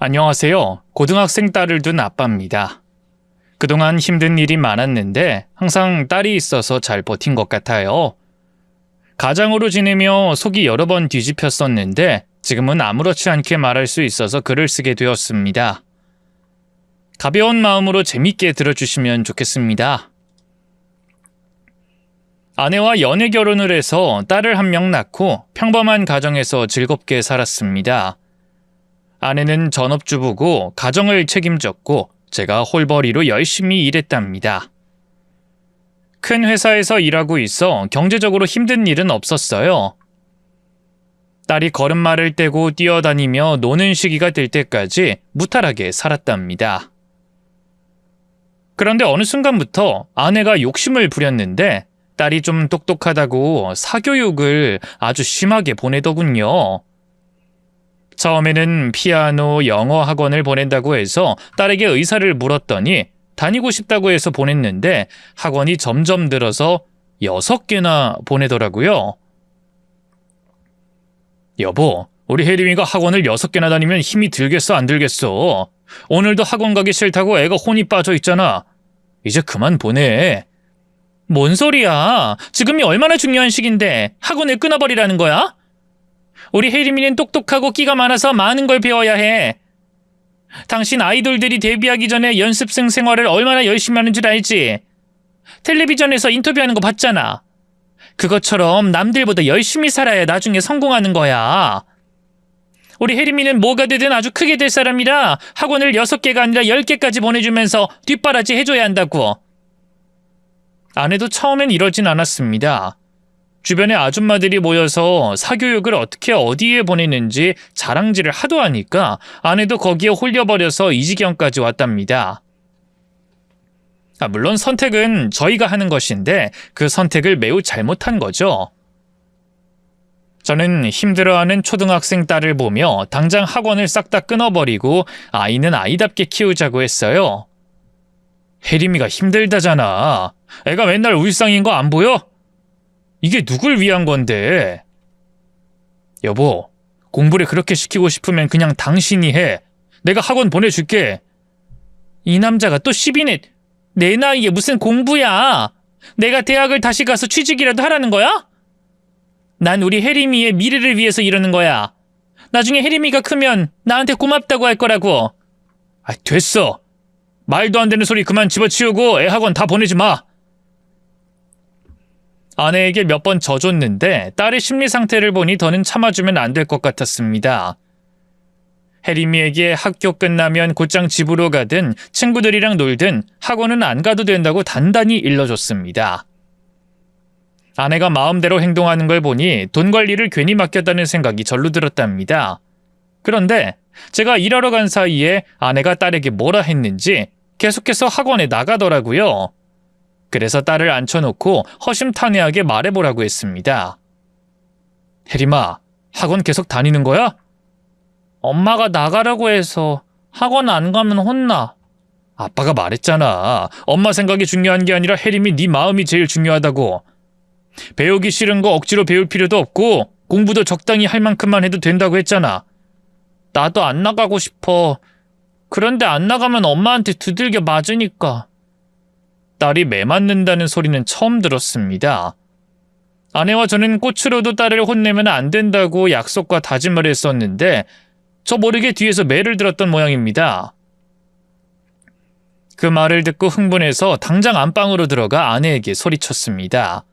안녕하세요. 고등학생 딸을 둔 아빠입니다. 그동안 힘든 일이 많았는데 항상 딸이 있어서 잘 버틴 것 같아요. 가장으로 지내며 속이 여러 번 뒤집혔었는데 지금은 아무렇지 않게 말할 수 있어서 글을 쓰게 되었습니다. 가벼운 마음으로 재밌게 들어주시면 좋겠습니다. 아내와 연애 결혼을 해서 딸을 한 명 낳고 평범한 가정에서 즐겁게 살았습니다. 아내는 전업주부고 가정을 책임졌고 제가 홀벌이로 열심히 일했답니다. 큰 회사에서 일하고 있어 경제적으로 힘든 일은 없었어요. 딸이 걸음마를 떼고 뛰어다니며 노는 시기가 될 때까지 무탈하게 살았답니다. 그런데 어느 순간부터 아내가 욕심을 부렸는데 딸이 좀 똑똑하다고 사교육을 아주 심하게 보내더군요. 처음에는 피아노, 영어 학원을 보낸다고 해서 딸에게 의사를 물었더니 다니고 싶다고 해서 보냈는데 학원이 점점 늘어서 6개나 보내더라고요. 여보, 우리 혜림이가 학원을 6개나 다니면 힘이 들겠어, 안 들겠어? 오늘도 학원 가기 싫다고 애가 혼이 빠져 있잖아. 이제 그만 보내. 뭔 소리야? 지금이 얼마나 중요한 시기인데 학원을 끊어버리라는 거야? 우리 혜림이는 똑똑하고 끼가 많아서 많은 걸 배워야 해. 당신 아이돌들이 데뷔하기 전에 연습생 생활을 얼마나 열심히 하는 줄 알지? 텔레비전에서 인터뷰하는 거 봤잖아. 그것처럼 남들보다 열심히 살아야 나중에 성공하는 거야. 우리 혜림이는 뭐가 되든 아주 크게 될 사람이라 학원을 6개가 아니라 10개까지 보내주면서 뒷바라지 해줘야 한다고. 아내도 처음엔 이러진 않았습니다. 주변에 아줌마들이 모여서 사교육을 어떻게 어디에 보내는지 자랑질을 하도 하니까 아내도 거기에 홀려버려서 이 지경까지 왔답니다. 물론 선택은 저희가 하는 것인데 그 선택을 매우 잘못한 거죠. 저는 힘들어하는 초등학생 딸을 보며 당장 학원을 싹 다 끊어버리고 아이는 아이답게 키우자고 했어요. 혜림이가 힘들다잖아. 애가 맨날 울상인 거 안 보여? 이게 누굴 위한 건데? 여보, 공부를 그렇게 시키고 싶으면 그냥 당신이 해. 내가 학원 보내줄게. 이 남자가 또 시비네. 내 나이에 무슨 공부야. 내가 대학을 다시 가서 취직이라도 하라는 거야? 난 우리 혜림이의 미래를 위해서 이러는 거야. 나중에 혜림이가 크면 나한테 고맙다고 할 거라고. 됐어. 말도 안 되는 소리 그만 집어치우고 애 학원 다 보내지 마. 아내에게 몇 번 져줬는데 딸의 심리 상태를 보니 더는 참아주면 안 될 것 같았습니다. 혜림이에게 학교 끝나면 곧장 집으로 가든 친구들이랑 놀든 학원은 안 가도 된다고 단단히 일러줬습니다. 아내가 마음대로 행동하는 걸 보니 돈 관리를 괜히 맡겼다는 생각이 절로 들었답니다. 그런데 제가 일하러 간 사이에 아내가 딸에게 뭐라 했는지 계속해서 학원에 나가더라고요. 그래서 딸을 앉혀놓고 허심탄회하게 말해보라고 했습니다. 혜림아, 학원 계속 다니는 거야? 엄마가 나가라고 해서 학원 안 가면 혼나. 아빠가 말했잖아. 엄마 생각이 중요한 게 아니라 혜림이 네 마음이 제일 중요하다고. 배우기 싫은 거 억지로 배울 필요도 없고 공부도 적당히 할 만큼만 해도 된다고 했잖아. 나도 안 나가고 싶어. 그런데 안 나가면 엄마한테 두들겨 맞으니까. 딸이 매 맞는다는 소리는 처음 들었습니다. 아내와 저는 꽃으로도 딸을 혼내면 안 된다고 약속과 다짐을 했었는데 저 모르게 뒤에서 매를 들었던 모양입니다. 그 말을 듣고 흥분해서 당장 안방으로 들어가 아내에게 소리쳤습니다.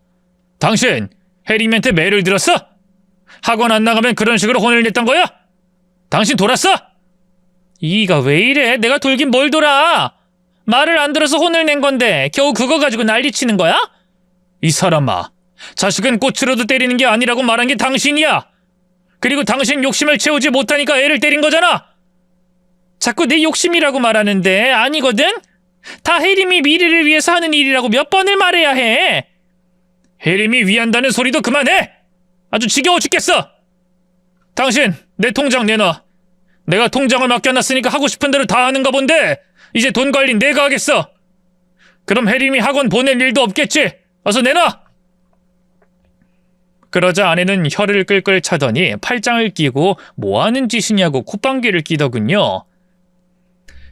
당신, 혜림이한테 매를 들었어? 학원 안 나가면 그런 식으로 혼을 냈던 거야? 당신 돌았어? 이가 왜 이래? 내가 돌긴 뭘 돌아? 말을 안 들어서 혼을 낸 건데 겨우 그거 가지고 난리치는 거야? 이 사람아, 자식은 꽃으로도 때리는 게 아니라고 말한 게 당신이야. 그리고 당신 욕심을 채우지 못하니까 애를 때린 거잖아. 자꾸 내 욕심이라고 말하는데 아니거든? 다 혜림이 미래를 위해서 하는 일이라고 몇 번을 말해야 해. 혜림이 위한다는 소리도 그만해. 아주 지겨워 죽겠어. 당신 내 통장 내놔. 내가 통장을 맡겨놨으니까 하고 싶은 대로 다 하는가 본데 이제 돈 관리 내가 하겠어. 그럼 혜림이 학원 보낼 일도 없겠지. 어서 내놔. 그러자 아내는 혀를 끌끌 차더니 팔짱을 끼고 뭐하는 짓이냐고 콧방귀를 끼더군요.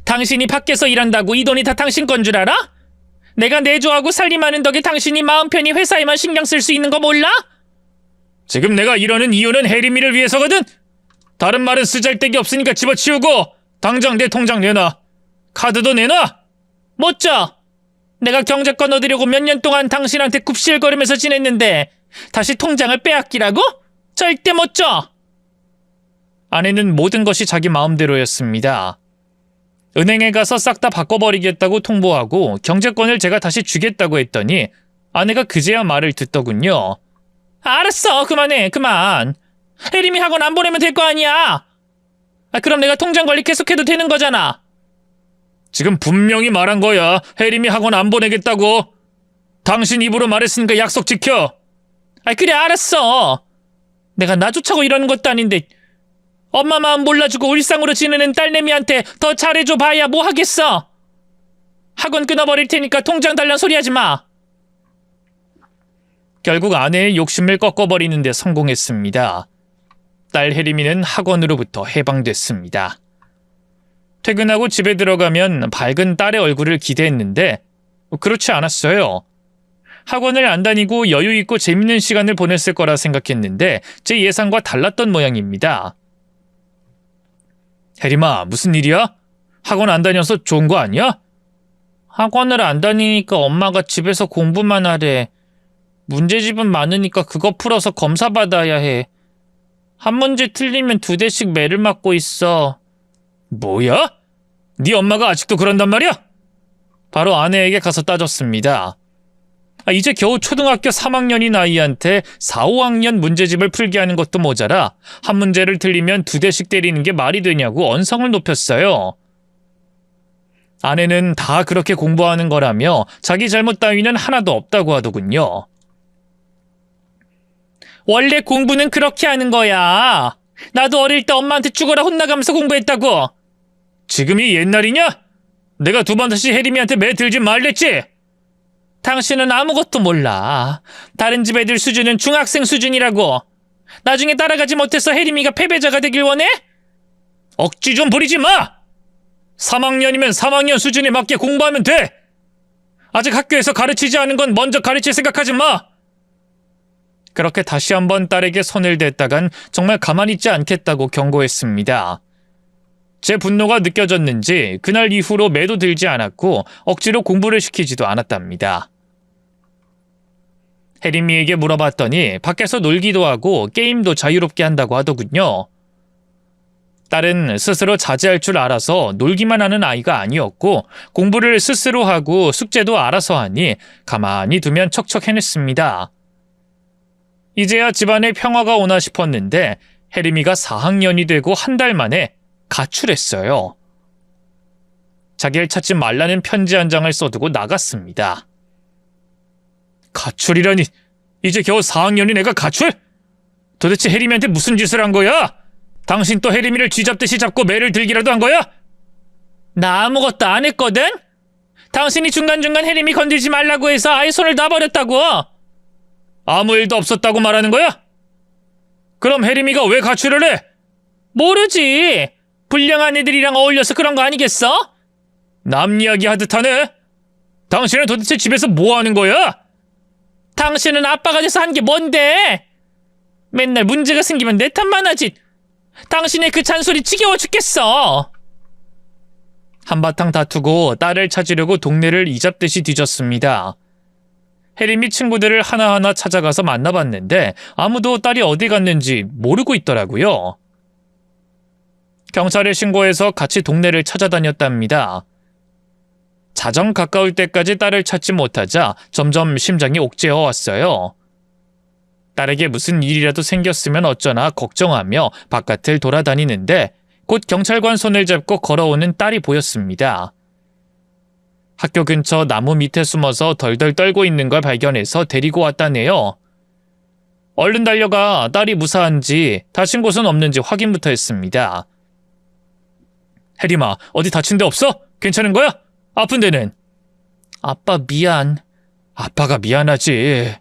당신이 밖에서 일한다고 이 돈이 다 당신 건 줄 알아? 내가 내조하고 살림하는 덕에 당신이 마음 편히 회사에만 신경 쓸 수 있는 거 몰라? 지금 내가 이러는 이유는 혜림이를 위해서거든? 다른 말은 쓰잘데기 없으니까 집어치우고 당장 내 통장 내놔. 카드도 내놔. 못 줘. 내가 경제권 얻으려고 몇 년 동안 당신한테 굽실거리면서 지냈는데 다시 통장을 빼앗기라고? 절대 못 줘. 아내는 모든 것이 자기 마음대로였습니다. 은행에 가서 싹 다 바꿔버리겠다고 통보하고 경제권을 제가 다시 주겠다고 했더니 아내가 그제야 말을 듣더군요. 알았어, 그만해, 그만. 혜림이 학원 안 보내면 될 거 아니야. 그럼 내가 통장 관리 계속해도 되는 거잖아. 지금 분명히 말한 거야. 혜림이 학원 안 보내겠다고. 당신 입으로 말했으니까 약속 지켜. 그래, 알았어. 내가 나 쫓아고 이러는 것도 아닌데 엄마 마음 몰라주고 울상으로 지내는 딸내미한테 더 잘해줘 봐야 뭐 하겠어. 학원 끊어버릴 테니까 통장 달란 소리 하지 마. 결국 아내의 욕심을 꺾어버리는 데 성공했습니다. 딸 혜림이는 학원으로부터 해방됐습니다. 퇴근하고 집에 들어가면 밝은 딸의 얼굴을 기대했는데 그렇지 않았어요. 학원을 안 다니고 여유 있고 재밌는 시간을 보냈을 거라 생각했는데 제 예상과 달랐던 모양입니다. 혜림아, 무슨 일이야? 학원 안 다녀서 좋은 거 아니야? 학원을 안 다니니까 엄마가 집에서 공부만 하래. 문제집은 많으니까 그거 풀어서 검사 받아야 해. 한 문제 틀리면 2대씩 매를 맞고 있어. 뭐야? 네 엄마가 아직도 그런단 말이야? 바로 아내에게 가서 따졌습니다. 이제 겨우 초등학교 3학년인 아이한테 4, 5학년 문제집을 풀게 하는 것도 모자라 한 문제를 틀리면 2대씩 때리는 게 말이 되냐고 언성을 높였어요. 아내는 다 그렇게 공부하는 거라며 자기 잘못 따위는 하나도 없다고 하더군요. 원래 공부는 그렇게 하는 거야. 나도 어릴 때 엄마한테 죽어라 혼나가면서 공부했다고. 지금이 옛날이냐? 내가 2번 다시 혜림이한테 매 들지 말랬지? 당신은 아무것도 몰라. 다른 집 애들 수준은 중학생 수준이라고. 나중에 따라가지 못해서 혜림이가 패배자가 되길 원해? 억지 좀 부리지 마! 3학년이면 3학년 수준에 맞게 공부하면 돼! 아직 학교에서 가르치지 않은 건 먼저 가르칠 생각하지 마! 그렇게 다시 한번 딸에게 손을 댔다간 정말 가만히 있지 않겠다고 경고했습니다. 제 분노가 느껴졌는지 그날 이후로 매도 들지 않았고 억지로 공부를 시키지도 않았답니다. 혜림이에게 물어봤더니 밖에서 놀기도 하고 게임도 자유롭게 한다고 하더군요. 딸은 스스로 자제할 줄 알아서 놀기만 하는 아이가 아니었고 공부를 스스로 하고 숙제도 알아서 하니 가만히 두면 척척 해냈습니다. 이제야 집안에 평화가 오나 싶었는데 혜림이가 4학년이 되고 한 달 만에 가출했어요. 자기를 찾지 말라는 편지 한 장을 써두고 나갔습니다. 가출이라니, 이제 겨우 4학년인 애가 가출? 도대체 혜림이한테 무슨 짓을 한 거야? 당신 또 혜림이를 쥐잡듯이 잡고 매를 들기라도 한 거야? 나 아무것도 안 했거든? 당신이 중간중간 혜림이 건들지 말라고 해서 아예 손을 놔버렸다고. 아무 일도 없었다고 말하는 거야? 그럼 혜림이가 왜 가출을 해? 모르지. 불량한 애들이랑 어울려서 그런 거 아니겠어? 남 이야기 하듯 하네. 당신은 도대체 집에서 뭐 하는 거야? 당신은 아빠가 돼서 한 게 뭔데? 맨날 문제가 생기면 내 탓만 하지. 당신의 그 잔소리 지겨워 죽겠어. 한바탕 다투고 딸을 찾으려고 동네를 이잡듯이 뒤졌습니다. 혜림이 친구들을 하나하나 찾아가서 만나봤는데 아무도 딸이 어디 갔는지 모르고 있더라고요. 경찰에 신고해서 같이 동네를 찾아다녔답니다. 자정 가까울 때까지 딸을 찾지 못하자 점점 심장이 옥죄어 왔어요. 딸에게 무슨 일이라도 생겼으면 어쩌나 걱정하며 바깥을 돌아다니는데 곧 경찰관 손을 잡고 걸어오는 딸이 보였습니다. 학교 근처 나무 밑에 숨어서 덜덜 떨고 있는 걸 발견해서 데리고 왔다네요. 얼른 달려가 딸이 무사한지 다친 곳은 없는지 확인부터 했습니다. 혜림아, 어디 다친 데 없어? 괜찮은 거야? 아픈 데는? 아빠 미안. 아빠가 미안하지.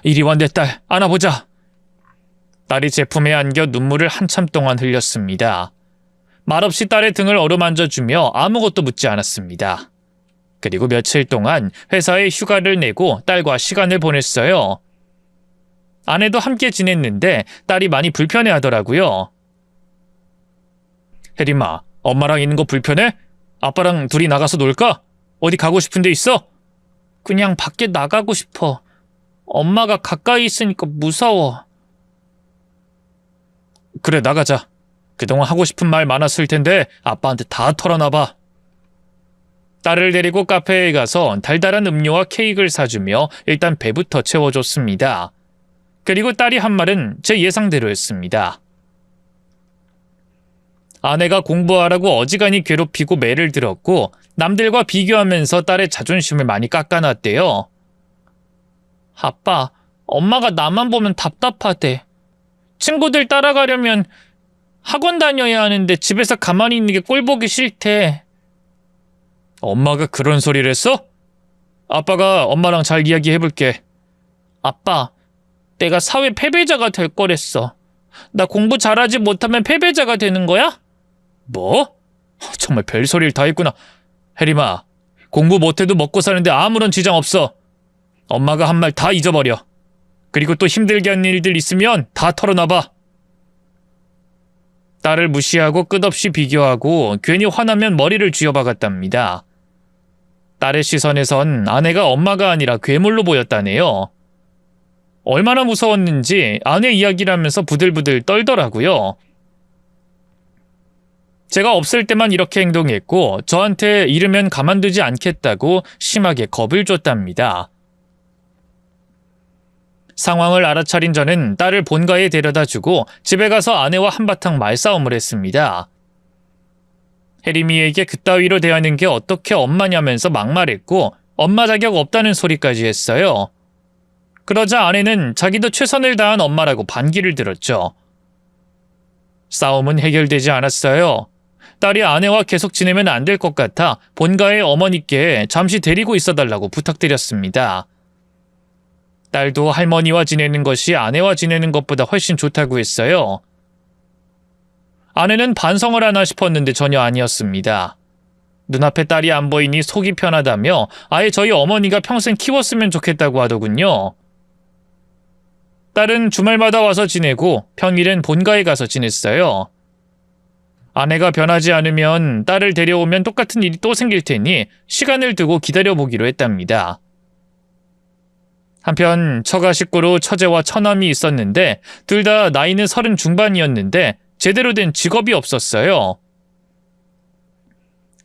이리 와 내 딸, 안아보자. 딸이 제 품에 안겨 눈물을 한참 동안 흘렸습니다. 말없이 딸의 등을 어루만져주며 아무것도 묻지 않았습니다. 그리고 며칠 동안 회사에 휴가를 내고 딸과 시간을 보냈어요. 아내도 함께 지냈는데 딸이 많이 불편해하더라고요. 혜림아, 엄마랑 있는 거 불편해? 아빠랑 둘이 나가서 놀까? 어디 가고 싶은 데 있어? 그냥 밖에 나가고 싶어. 엄마가 가까이 있으니까 무서워. 그래, 나가자. 그동안 하고 싶은 말 많았을 텐데 아빠한테 다 털어놔봐. 딸을 데리고 카페에 가서 달달한 음료와 케이크를 사주며 일단 배부터 채워줬습니다. 그리고 딸이 한 말은 제 예상대로였습니다. 아내가 공부하라고 어지간히 괴롭히고 매를 들었고 남들과 비교하면서 딸의 자존심을 많이 깎아놨대요. 아빠, 엄마가 나만 보면 답답하대. 친구들 따라가려면 학원 다녀야 하는데 집에서 가만히 있는 게 꼴보기 싫대. 엄마가 그런 소리를 했어? 아빠가 엄마랑 잘 이야기해볼게. 아빠, 내가 사회 패배자가 될 거랬어. 나 공부 잘하지 못하면 패배자가 되는 거야? 뭐? 정말 별소리를 다 했구나. 혜림아, 공부 못해도 먹고 사는데 아무런 지장 없어. 엄마가 한 말 다 잊어버려. 그리고 또 힘들게 한 일들 있으면 다 털어놔봐. 딸을 무시하고 끝없이 비교하고 괜히 화나면 머리를 쥐어박았답니다. 딸의 시선에선 아내가 엄마가 아니라 괴물로 보였다네요. 얼마나 무서웠는지 아내 이야기를 하면서 부들부들 떨더라고요. 제가 없을 때만 이렇게 행동했고 저한테 이르면 가만두지 않겠다고 심하게 겁을 줬답니다. 상황을 알아차린 저는 딸을 본가에 데려다주고 집에 가서 아내와 한바탕 말싸움을 했습니다. 혜림이에게 그따위로 대하는 게 어떻게 엄마냐면서 막말했고 엄마 자격 없다는 소리까지 했어요. 그러자 아내는 자기도 최선을 다한 엄마라고 반기를 들었죠. 싸움은 해결되지 않았어요. 딸이 아내와 계속 지내면 안 될 것 같아 본가의 어머니께 잠시 데리고 있어달라고 부탁드렸습니다. 딸도 할머니와 지내는 것이 아내와 지내는 것보다 훨씬 좋다고 했어요. 아내는 반성을 하나 싶었는데 전혀 아니었습니다. 눈앞에 딸이 안 보이니 속이 편하다며 아예 저희 어머니가 평생 키웠으면 좋겠다고 하더군요. 딸은 주말마다 와서 지내고 평일엔 본가에 가서 지냈어요. 아내가 변하지 않으면 딸을 데려오면 똑같은 일이 또 생길 테니 시간을 두고 기다려보기로 했답니다. 한편 처가 식구로 처제와 처남이 있었는데 둘 다 나이는 30 중반이었는데 제대로 된 직업이 없었어요.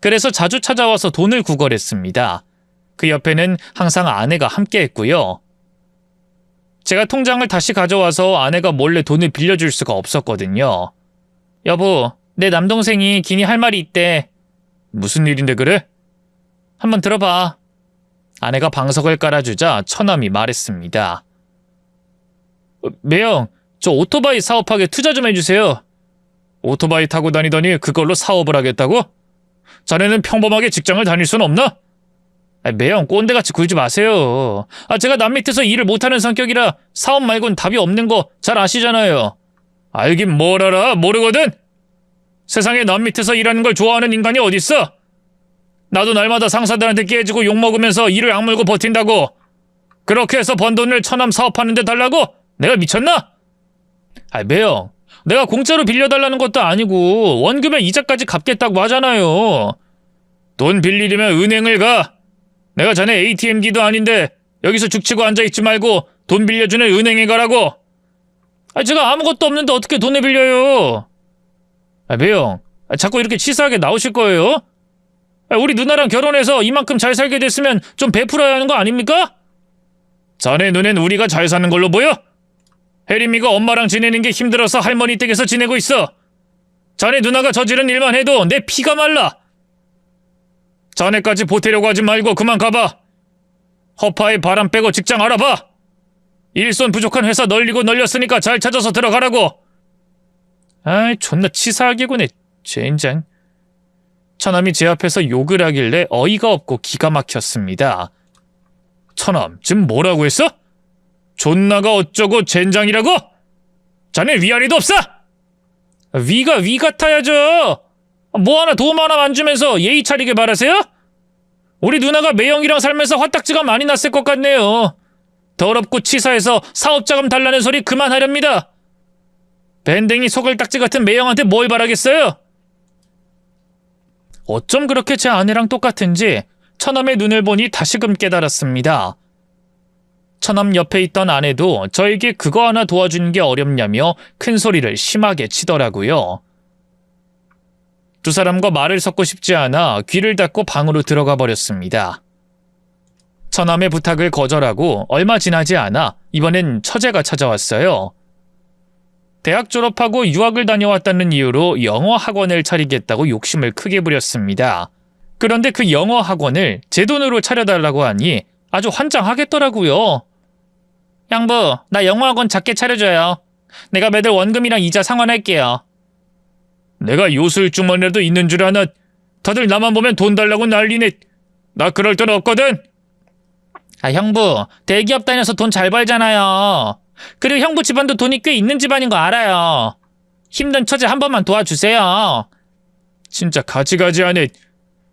그래서 자주 찾아와서 돈을 구걸했습니다. 그 옆에는 항상 아내가 함께했고요. 제가 통장을 다시 가져와서 아내가 몰래 돈을 빌려줄 수가 없었거든요. 여보, 내 남동생이 기니 할 말이 있대. 무슨 일인데 그래? 한번 들어봐. 아내가 방석을 깔아주자 처남이 말했습니다. 매형, 저 오토바이 사업하게 투자 좀 해주세요. 오토바이 타고 다니더니 그걸로 사업을 하겠다고? 자네는 평범하게 직장을 다닐 순 없나? 매형, 꼰대같이 굴지 마세요. 제가 남 밑에서 일을 못하는 성격이라 사업 말곤 답이 없는 거 잘 아시잖아요. 알긴 뭘 알아? 모르거든? 세상에 남 밑에서 일하는 걸 좋아하는 인간이 어딨어? 나도 날마다 상사들한테 깨지고 욕먹으면서 일을 악물고 버틴다고. 그렇게 해서 번 돈을 처남 사업하는 데 달라고? 내가 미쳤나? 매형, 내가 공짜로 빌려달라는 것도 아니고 원금에 이자까지 갚겠다고 하잖아요. 돈 빌리려면 은행을 가. 내가 자네 ATM기도 아닌데 여기서 죽치고 앉아있지 말고 돈 빌려주는 은행에 가라고. 제가 아무것도 없는데 어떻게 돈을 빌려요? 매형, 자꾸 이렇게 치사하게 나오실 거예요? 우리 누나랑 결혼해서 이만큼 잘 살게 됐으면 좀 베풀어야 하는 거 아닙니까? 자네 눈엔 우리가 잘 사는 걸로 보여? 혜림이가 엄마랑 지내는 게 힘들어서 할머니 댁에서 지내고 있어. 자네 누나가 저지른 일만 해도 내 피가 말라. 자네까지 보태려고 하지 말고 그만 가봐. 허파에 바람 빼고 직장 알아봐. 일손 부족한 회사 널리고 널렸으니까 잘 찾아서 들어가라고. 존나 치사하게 구네, 젠장. 처남이 제 앞에서 욕을 하길래 어이가 없고 기가 막혔습니다. 처남, 지금 뭐라고 했어? 존나가 어쩌고 젠장이라고? 자네 위아래도 없어? 위가 위 같아야죠. 뭐 하나 도움 하나 안 주면서 예의 차리게 바라세요? 우리 누나가 매형이랑 살면서 화딱지가 많이 났을 것 같네요. 더럽고 치사해서 사업자금 달라는 소리 그만하렵니다. 밴댕이 소갈딱지 같은 매형한테 뭘 바라겠어요? 어쩜 그렇게 제 아내랑 똑같은지 처남의 눈을 보니 다시금 깨달았습니다. 처남 옆에 있던 아내도 저에게 그거 하나 도와주는 게 어렵냐며 큰 소리를 심하게 치더라고요. 두 사람과 말을 섞고 싶지 않아 귀를 닫고 방으로 들어가 버렸습니다. 처남의 부탁을 거절하고 얼마 지나지 않아 이번엔 처제가 찾아왔어요. 대학 졸업하고 유학을 다녀왔다는 이유로 영어 학원을 차리겠다고 욕심을 크게 부렸습니다. 그런데 그 영어 학원을 제 돈으로 차려달라고 하니 아주 환장하겠더라고요. 양부, 나 영어 학원 작게 차려줘요. 내가 매달 원금이랑 이자 상환할게요. 내가 요술주머니라도 있는 줄 아나. 다들 나만 보면 돈 달라고 난리네. 나 그럴 돈 없거든. 형부, 대기업 다녀서 돈 잘 벌잖아요. 그리고 형부 집안도 돈이 꽤 있는 집안인 거 알아요. 힘든 처제 한 번만 도와주세요. 진짜 가지가지하네.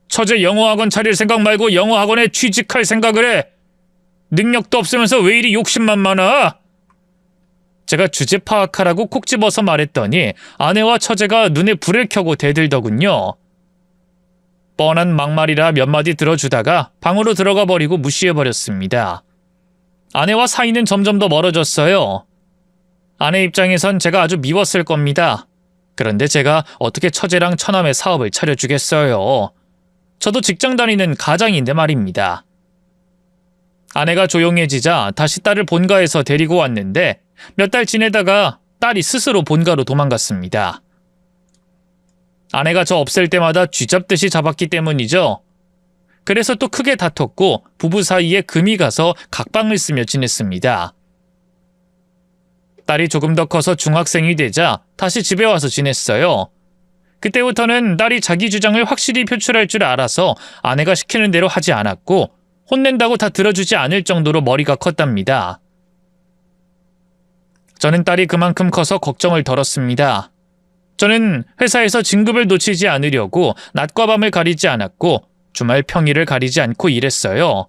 처제 영어학원 차릴 생각 말고 영어학원에 취직할 생각을 해. 능력도 없으면서 왜 이리 욕심만 많아? 제가 주제 파악하라고 콕 집어서 말했더니 아내와 처제가 눈에 불을 켜고 대들더군요. 뻔한 막말이라 몇 마디 들어주다가 방으로 들어가 버리고 무시해버렸습니다. 아내와 사이는 점점 더 멀어졌어요. 아내 입장에선 제가 아주 미웠을 겁니다. 그런데 제가 어떻게 처제랑 처남의 사업을 차려주겠어요. 저도 직장 다니는 가장인데 말입니다. 아내가 조용해지자 다시 딸을 본가에서 데리고 왔는데 몇 달 지내다가 딸이 스스로 본가로 도망갔습니다. 아내가 저 없앨 때마다 쥐잡듯이 잡았기 때문이죠. 그래서 또 크게 다퉜고 부부 사이에 금이 가서 각방을 쓰며 지냈습니다. 딸이 조금 더 커서 중학생이 되자 다시 집에 와서 지냈어요. 그때부터는 딸이 자기 주장을 확실히 표출할 줄 알아서 아내가 시키는 대로 하지 않았고 혼낸다고 다 들어주지 않을 정도로 머리가 컸답니다. 저는 딸이 그만큼 커서 걱정을 덜었습니다. 저는 회사에서 진급을 놓치지 않으려고 낮과 밤을 가리지 않았고 주말 평일을 가리지 않고 일했어요.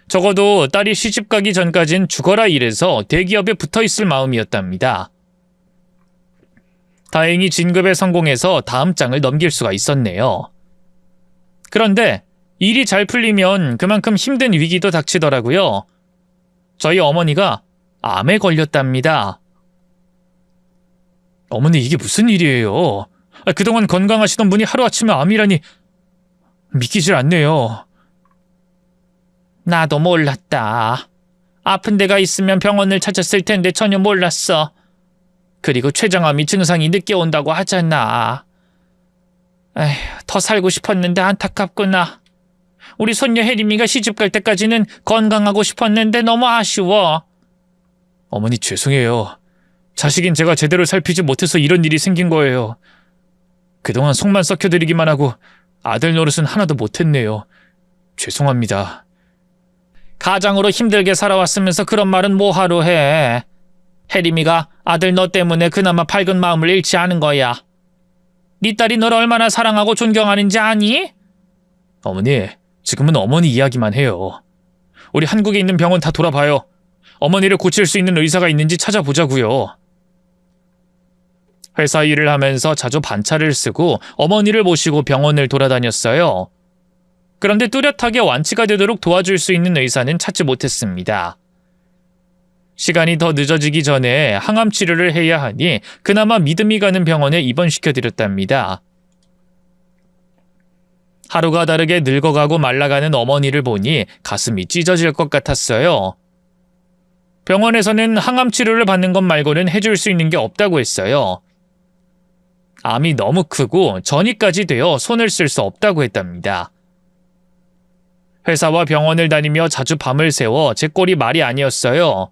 적어도 딸이 시집 가기 전까진 죽어라 일해서 대기업에 붙어있을 마음이었답니다. 다행히 진급에 성공해서 다음 장을 넘길 수가 있었네요. 그런데 일이 잘 풀리면 그만큼 힘든 위기도 닥치더라고요. 저희 어머니가 암에 걸렸답니다. 어머니, 이게 무슨 일이에요? 그동안 건강하시던 분이 하루아침에 암이라니 믿기질 않네요. 나도 몰랐다. 아픈 데가 있으면 병원을 찾았을 텐데 전혀 몰랐어. 그리고 췌장암이 증상이 늦게 온다고 하잖아. 에휴, 더 살고 싶었는데 안타깝구나. 우리 손녀 혜림이가 시집갈 때까지는 건강하고 싶었는데 너무 아쉬워. 어머니, 죄송해요. 자식인 제가 제대로 살피지 못해서 이런 일이 생긴 거예요. 그동안 속만 썩혀드리기만 하고 아들 노릇은 하나도 못했네요. 죄송합니다. 가장으로 힘들게 살아왔으면서 그런 말은 뭐하러 해. 혜림이가 아들 너 때문에 그나마 밝은 마음을 잃지 않은 거야. 네 딸이 너를 얼마나 사랑하고 존경하는지 아니? 어머니, 지금은 어머니 이야기만 해요. 우리 한국에 있는 병원 다 돌아봐요. 어머니를 고칠 수 있는 의사가 있는지 찾아보자고요. 회사 일을 하면서 자주 반차를 쓰고 어머니를 모시고 병원을 돌아다녔어요. 그런데 뚜렷하게 완치가 되도록 도와줄 수 있는 의사는 찾지 못했습니다. 시간이 더 늦어지기 전에 항암 치료를 해야 하니 그나마 믿음이 가는 병원에 입원시켜드렸답니다. 하루가 다르게 늙어가고 말라가는 어머니를 보니 가슴이 찢어질 것 같았어요. 병원에서는 항암 치료를 받는 것 말고는 해줄 수 있는 게 없다고 했어요. 암이 너무 크고 전이까지 되어 손을 쓸 수 없다고 했답니다. 회사와 병원을 다니며 자주 밤을 새워 제 꼴이 말이 아니었어요.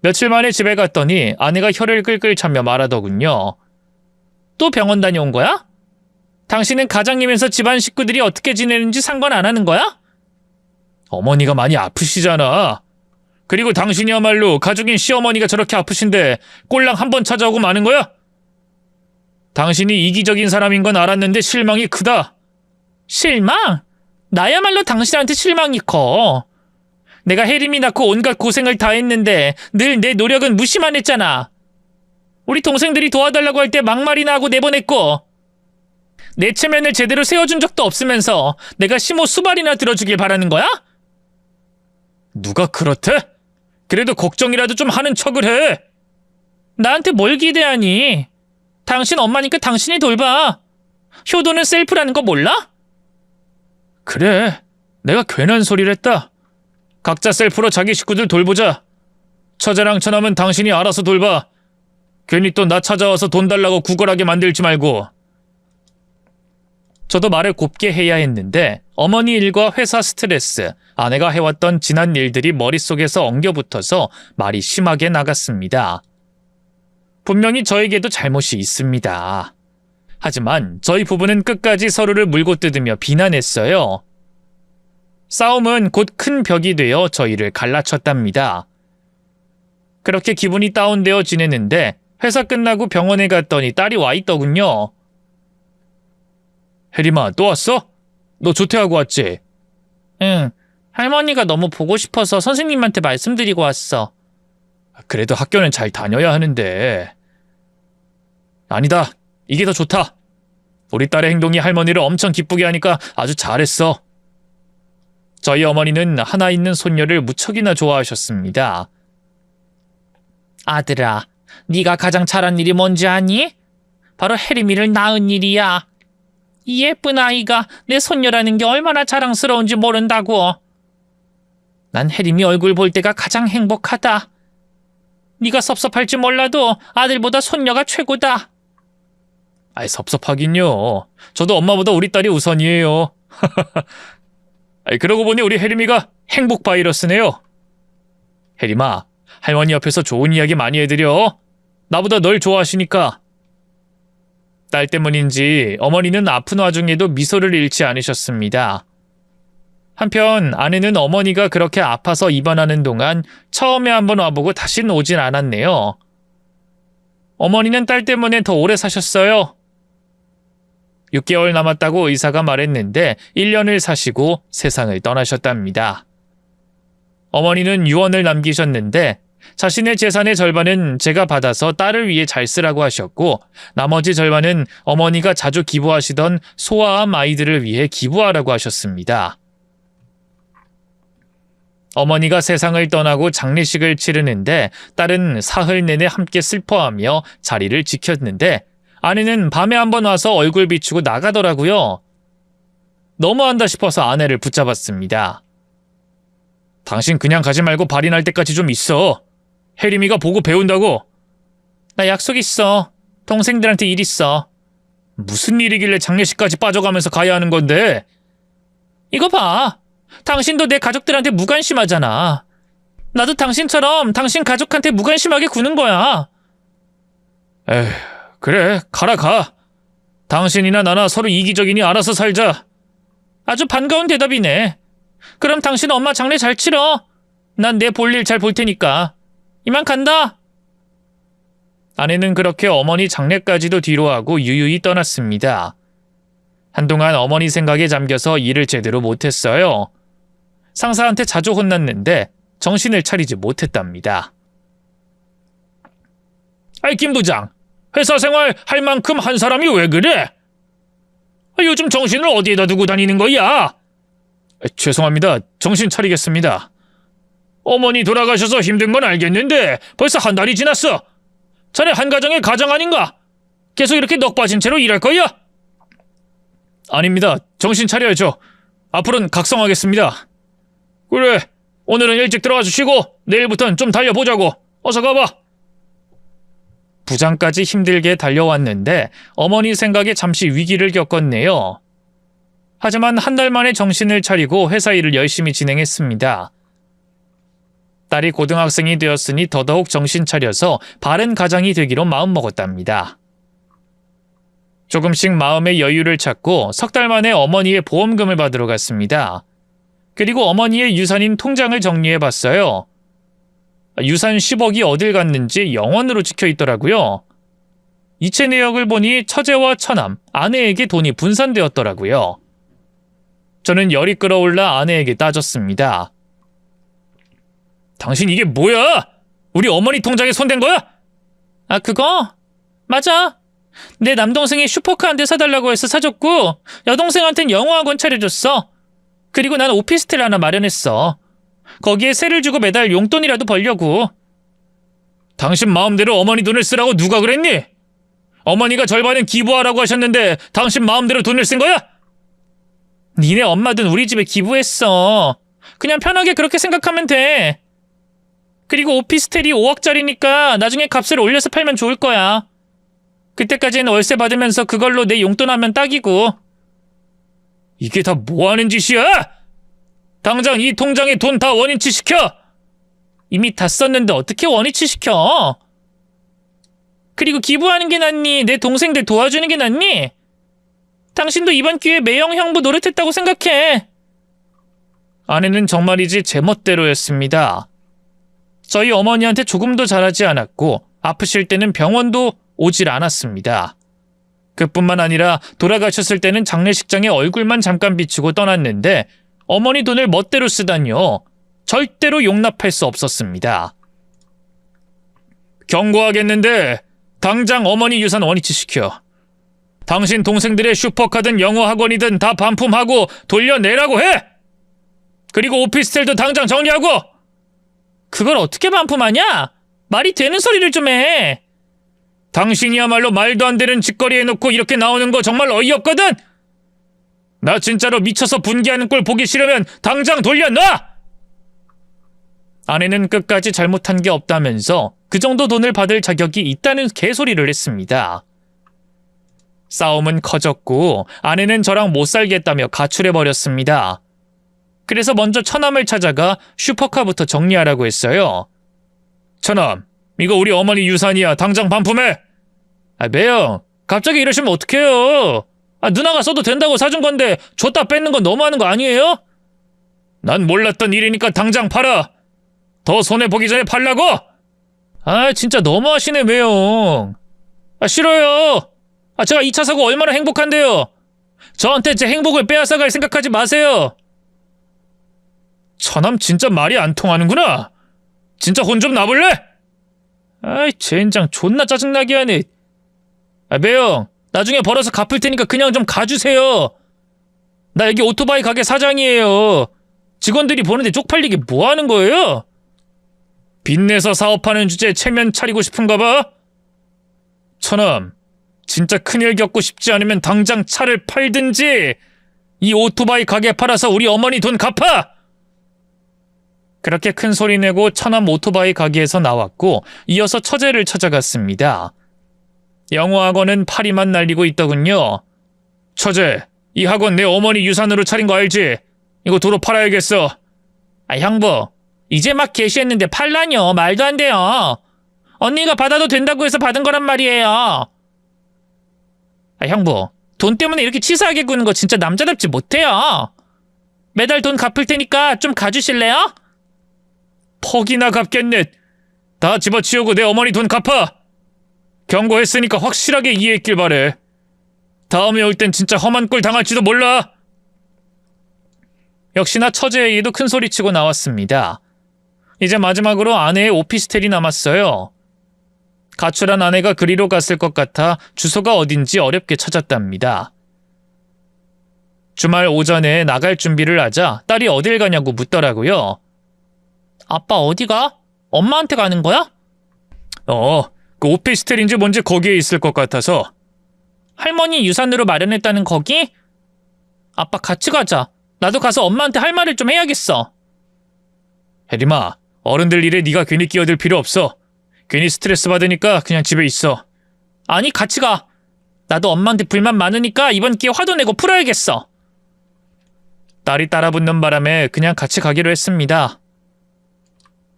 며칠 만에 집에 갔더니 아내가 혀를 끌끌 차며 말하더군요. 또 병원 다녀온 거야? 당신은 가장이면서 집안 식구들이 어떻게 지내는지 상관 안 하는 거야? 어머니가 많이 아프시잖아. 그리고 당신이야말로 가족인 시어머니가 저렇게 아프신데 꼴랑 한 번 찾아오고 마는 거야? 당신이 이기적인 사람인 건 알았는데 실망이 크다. 실망? 나야말로 당신한테 실망이 커. 내가 혜림이 낳고 온갖 고생을 다 했는데 늘 내 노력은 무시만 했잖아. 우리 동생들이 도와달라고 할 때 막말이나 하고 내보냈고, 내 체면을 제대로 세워준 적도 없으면서 내가 심호 수발이나 들어주길 바라는 거야? 누가 그렇대? 그래도 걱정이라도 좀 하는 척을 해. 나한테 뭘 기대하니? 당신 엄마니까 당신이 돌봐. 효도는 셀프라는 거 몰라? 그래, 내가 괜한 소리를 했다. 각자 셀프로 자기 식구들 돌보자. 처자랑 처남은 당신이 알아서 돌봐. 괜히 또 나 찾아와서 돈 달라고 구걸하게 만들지 말고. 저도 말을 곱게 해야 했는데 어머니 일과 회사 스트레스, 아내가 해왔던 지난 일들이 머릿속에서 엉겨붙어서 말이 심하게 나갔습니다. 분명히 저에게도 잘못이 있습니다. 하지만 저희 부부는 끝까지 서로를 물고 뜯으며 비난했어요. 싸움은 곧 큰 벽이 되어 저희를 갈라쳤답니다. 그렇게 기분이 다운되어 지내는데 회사 끝나고 병원에 갔더니 딸이 와 있더군요. 혜림아, 또 왔어? 너 조퇴하고 왔지? 응, 할머니가 너무 보고 싶어서 선생님한테 말씀드리고 왔어. 그래도 학교는 잘 다녀야 하는데. 아니다, 이게 더 좋다. 우리 딸의 행동이 할머니를 엄청 기쁘게 하니까 아주 잘했어. 저희 어머니는 하나 있는 손녀를 무척이나 좋아하셨습니다. 아들아, 네가 가장 잘한 일이 뭔지 아니? 바로 혜림이를 낳은 일이야. 이 예쁜 아이가 내 손녀라는 게 얼마나 자랑스러운지 모른다고. 난 혜림이 얼굴 볼 때가 가장 행복하다. 네가 섭섭할지 몰라도 아들보다 손녀가 최고다. 아이, 섭섭하긴요. 저도 엄마보다 우리 딸이 우선이에요. 아이, 그러고 보니 우리 혜림이가 행복 바이러스네요. 혜림아, 할머니 옆에서 좋은 이야기 많이 해드려. 나보다 널 좋아하시니까. 딸 때문인지 어머니는 아픈 와중에도 미소를 잃지 않으셨습니다. 한편 아내는 어머니가 그렇게 아파서 입원하는 동안 처음에 한번 와보고 다시는 오진 않았네요. 어머니는 딸 때문에 더 오래 사셨어요. 6개월 남았다고 의사가 말했는데 1년을 사시고 세상을 떠나셨답니다. 어머니는 유언을 남기셨는데 자신의 재산의 절반은 제가 받아서 딸을 위해 잘 쓰라고 하셨고, 나머지 절반은 어머니가 자주 기부하시던 소아암 아이들을 위해 기부하라고 하셨습니다. 어머니가 세상을 떠나고 장례식을 치르는데 딸은 사흘 내내 함께 슬퍼하며 자리를 지켰는데 아내는 밤에 한번 와서 얼굴 비추고 나가더라고요. 너무한다 싶어서 아내를 붙잡았습니다. 당신 그냥 가지 말고 발이 날 때까지 좀 있어. 혜림이가 보고 배운다고. 나 약속 있어. 동생들한테 일 있어. 무슨 일이길래 장례식까지 빠져가면서 가야 하는 건데? 이거 봐. 당신도 내 가족들한테 무관심하잖아. 나도 당신처럼 당신 가족한테 무관심하게 구는 거야. 에휴, 그래, 가라 가. 당신이나 나나 서로 이기적이니 알아서 살자. 아주 반가운 대답이네. 그럼 당신 엄마 장례 잘 치러. 난 내 볼일 잘 볼 테니까. 이만 간다. 아내는 그렇게 어머니 장례까지도 뒤로하고 유유히 떠났습니다. 한동안 어머니 생각에 잠겨서 일을 제대로 못했어요. 상사한테 자주 혼났는데 정신을 차리지 못했답니다. 아이, 김 부장, 회사 생활 할 만큼 한 사람이 왜 그래? 요즘 정신을 어디에다 두고 다니는 거야? 죄송합니다. 정신 차리겠습니다. 어머니 돌아가셔서 힘든 건 알겠는데 벌써 한 달이 지났어. 자네 한 가정의 가장 아닌가? 계속 이렇게 넋 빠진 채로 일할 거야? 아닙니다. 정신 차려야죠. 앞으로는 각성하겠습니다. 그래, 오늘은 일찍 들어가 주시고 내일부터는 좀 달려보자고. 어서 가봐. 부장까지 힘들게 달려왔는데 어머니 생각에 잠시 위기를 겪었네요. 하지만 한 달 만에 정신을 차리고 회사 일을 열심히 진행했습니다. 딸이 고등학생이 되었으니 더더욱 정신 차려서 바른 가장이 되기로 마음먹었답니다. 조금씩 마음의 여유를 찾고 석 달 만에 어머니의 보험금을 받으러 갔습니다. 그리고 어머니의 유산인 통장을 정리해봤어요. 유산 10억이 어딜 갔는지 영원으로 찍혀 있더라고요. 이체 내역을 보니 처제와 처남, 아내에게 돈이 분산되었더라고요. 저는 열이 끓어올라 아내에게 따졌습니다. 당신 이게 뭐야? 우리 어머니 통장에 손댄 거야? 아, 그거? 맞아. 내 남동생이 슈퍼카 한 대 사달라고 해서 사줬고 여동생한텐 영어학원 차려줬어. 그리고 난 오피스텔 하나 마련했어. 거기에 세를 주고 매달 용돈이라도 벌려고. 당신 마음대로 어머니 돈을 쓰라고 누가 그랬니? 어머니가 절반은 기부하라고 하셨는데 당신 마음대로 돈을 쓴 거야? 니네 엄마 돈 우리 집에 기부했어. 그냥 편하게 그렇게 생각하면 돼. 그리고 오피스텔이 5억짜리니까 나중에 값을 올려서 팔면 좋을 거야. 그때까지는 월세 받으면서 그걸로 내 용돈 하면 딱이고. 이게 다 뭐하는 짓이야? 당장 이 통장에 돈 다 원위치 시켜! 이미 다 썼는데 어떻게 원위치 시켜? 그리고 기부하는 게 낫니? 내 동생들 도와주는 게 낫니? 당신도 이번 기회에 매형 형부 노릇했다고 생각해. 아내는 정말이지 제멋대로였습니다. 저희 어머니한테 조금도 잘하지 않았고 아프실 때는 병원도 오질 않았습니다. 그뿐만 아니라 돌아가셨을 때는 장례식장에 얼굴만 잠깐 비추고 떠났는데 어머니 돈을 멋대로 쓰다니요. 절대로 용납할 수 없었습니다. 경고하겠는데 당장 어머니 유산 원위치 시켜. 당신 동생들의 슈퍼카든 영어 학원이든 다 반품하고 돌려내라고 해! 그리고 오피스텔도 당장 정리하고! 그걸 어떻게 반품하냐? 말이 되는 소리를 좀 해. 당신이야말로 말도 안 되는 짓거리 해놓고 이렇게 나오는 거 정말 어이없거든? 나 진짜로 미쳐서 분개하는 꼴 보기 싫으면 당장 돌려놔! 아내는 끝까지 잘못한 게 없다면서 그 정도 돈을 받을 자격이 있다는 개소리를 했습니다. 싸움은 커졌고 아내는 저랑 못 살겠다며 가출해버렸습니다. 그래서 먼저 처남을 찾아가 슈퍼카부터 정리하라고 했어요. 처남, 이거 우리 어머니 유산이야. 당장 반품해. 매형, 갑자기 이러시면 어떡해요? 누나가 써도 된다고 사준 건데 줬다 뺏는 건 너무하는 거 아니에요? 난 몰랐던 일이니까 당장 팔아. 더 손해보기 전에 팔라고? 진짜 너무하시네, 매형. 싫어요. 제가 2차 사고 얼마나 행복한데요. 저한테 제 행복을 빼앗아갈 생각하지 마세요. 처남 진짜 말이 안 통하는구나. 진짜 혼 좀 나볼래? 젠장 존나 짜증나게 하네. 매형, 나중에 벌어서 갚을 테니까 그냥 좀 가주세요. 나 여기 오토바이 가게 사장이에요. 직원들이 보는데 쪽팔리게 뭐 하는 거예요? 빚내서 사업하는 주제에 체면 차리고 싶은가 봐? 처남, 진짜 큰일 겪고 싶지 않으면 당장 차를 팔든지 이 오토바이 가게 팔아서 우리 어머니 돈 갚아! 그렇게 큰 소리 내고 처남 오토바이 가게에서 나왔고 이어서 처제를 찾아갔습니다. 영어 학원은 파리만 날리고 있더군요. 처제, 이 학원 내 어머니 유산으로 차린 거 알지? 이거 도로 팔아야겠어. 형부, 이제 막 게시했는데 팔라뇨. 말도 안 돼요. 언니가 받아도 된다고 해서 받은 거란 말이에요. 형부, 돈 때문에 이렇게 치사하게 구는 거 진짜 남자답지 못해요. 매달 돈 갚을 테니까 좀 가주실래요? 퍽이나 갚겠네. 다 집어치우고 내 어머니 돈 갚아. 경고했으니까 확실하게 이해했길 바래. 다음에 올 땐 진짜 험한 꼴 당할지도 몰라. 역시나 처제의 얘도 큰 소리치고 나왔습니다. 이제 마지막으로 아내의 오피스텔이 남았어요. 가출한 아내가 그리로 갔을 것 같아 주소가 어딘지 어렵게 찾았답니다. 주말 오전에 나갈 준비를 하자 딸이 어딜 가냐고 묻더라고요. 아빠 어디가? 엄마한테 가는 거야? 그 오피스텔인지 뭔지 거기에 있을 것 같아서. 할머니 유산으로 마련했다는 거기? 아빠 같이 가자. 나도 가서 엄마한테 할 말을 좀 해야겠어. 혜림아, 어른들 일에 네가 괜히 끼어들 필요 없어. 괜히 스트레스 받으니까 그냥 집에 있어. 아니, 같이 가. 나도 엄마한테 불만 많으니까 이번 기회에 화도 내고 풀어야겠어. 딸이 따라붙는 바람에 그냥 같이 가기로 했습니다.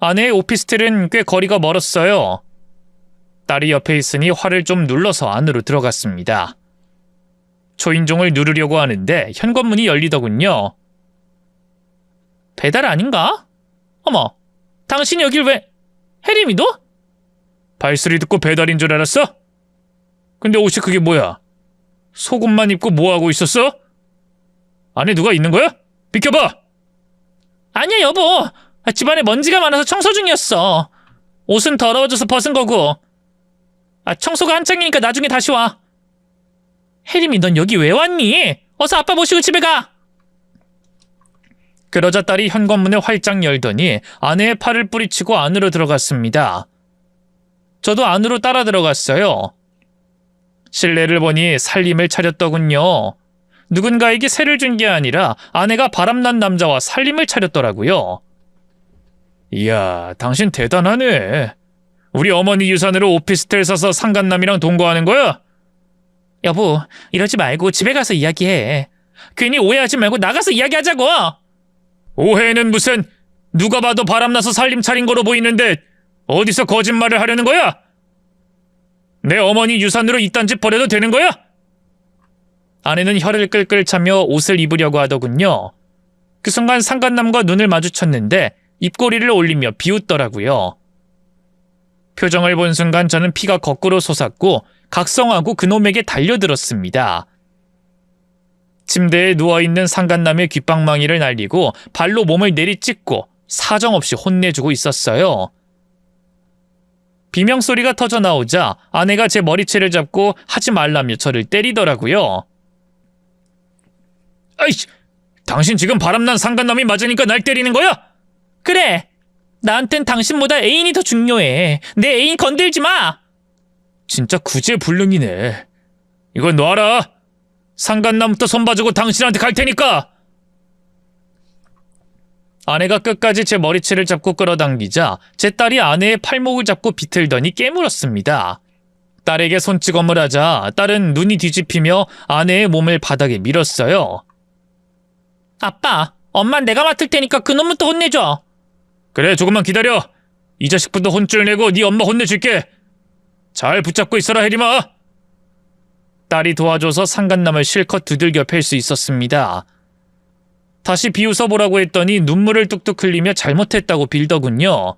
아내의 오피스텔은 꽤 거리가 멀었어요. 딸이 옆에 있으니 화를 좀 눌러서 안으로 들어갔습니다. 초인종을 누르려고 하는데 현관문이 열리더군요. 배달 아닌가? 어머, 당신이 여길 왜... 혜림이도? 발소리 듣고 배달인 줄 알았어? 근데 옷이 그게 뭐야? 속옷만 입고 뭐하고 있었어? 안에 누가 있는 거야? 비켜봐! 아니야, 여보. 집안에 먼지가 많아서 청소 중이었어. 옷은 더러워져서 벗은 거고. 청소가 한창이니까 나중에 다시 와. 혜림이, 넌 여기 왜 왔니? 어서 아빠 모시고 집에 가! 그러자 딸이 현관문을 활짝 열더니 아내의 팔을 뿌리치고 안으로 들어갔습니다. 저도 안으로 따라 들어갔어요. 실내를 보니 살림을 차렸더군요. 누군가에게 세를 준 게 아니라 아내가 바람난 남자와 살림을 차렸더라고요. 이야, 당신 대단하네. 우리 어머니 유산으로 오피스텔 사서 상간남이랑 동거하는 거야? 여보, 이러지 말고 집에 가서 이야기해. 괜히 오해하지 말고 나가서 이야기하자고. 오해는 무슨, 누가 봐도 바람나서 살림 차린 거로 보이는데 어디서 거짓말을 하려는 거야? 내 어머니 유산으로 이딴 집 버려도 되는 거야? 아내는 혀를 끌끌 차며 옷을 입으려고 하더군요. 그 순간 상간남과 눈을 마주쳤는데 입꼬리를 올리며 비웃더라고요. 표정을 본 순간 저는 피가 거꾸로 솟았고 각성하고 그놈에게 달려들었습니다. 침대에 누워있는 상간남의 귓방망이를 날리고 발로 몸을 내리찍고 사정없이 혼내주고 있었어요. 비명소리가 터져나오자 아내가 제 머리채를 잡고 하지 말라며 저를 때리더라고요. 아이씨! 당신 지금 바람난 상간남이 맞으니까 날 때리는 거야? 그래! 나한텐 당신보다 애인이 더 중요해. 내 애인 건들지 마! 진짜 구제불능이네. 이건 놔라! 상간남부터 손봐주고 당신한테 갈 테니까! 아내가 끝까지 제 머리채를 잡고 끌어당기자 제 딸이 아내의 팔목을 잡고 비틀더니 깨물었습니다. 딸에게 손찌검을 하자 딸은 눈이 뒤집히며 아내의 몸을 바닥에 밀었어요. 아빠, 엄만 내가 맡을 테니까 그놈부터 혼내줘. 그래, 조금만 기다려. 이 자식부터 혼쭐 내고 네 엄마 혼내줄게. 잘 붙잡고 있어라, 혜림아. 딸이 도와줘서 상간남을 실컷 두들겨 팰 수 있었습니다. 다시 비웃어보라고 했더니 눈물을 뚝뚝 흘리며 잘못했다고 빌더군요.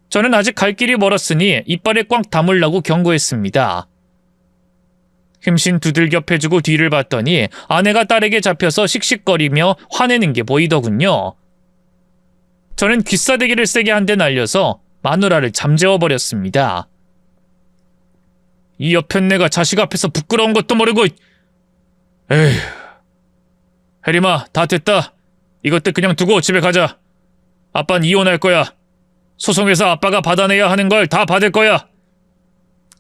저는 아직 갈 길이 멀었으니 이빨에 꽉 다물라고 경고했습니다. 힘신 두들겨 패주고 뒤를 봤더니 아내가 딸에게 잡혀서 씩씩거리며 화내는 게 보이더군요. 저는 귀싸대기를 세게 한 대 날려서 마누라를 잠재워버렸습니다. 이 여편네가 자식 앞에서 부끄러운 것도 모르고. 에휴. 혜림아, 다 됐다. 이것들 그냥 두고 집에 가자. 아빤 이혼할 거야. 소송해서 아빠가 받아내야 하는 걸 다 받을 거야.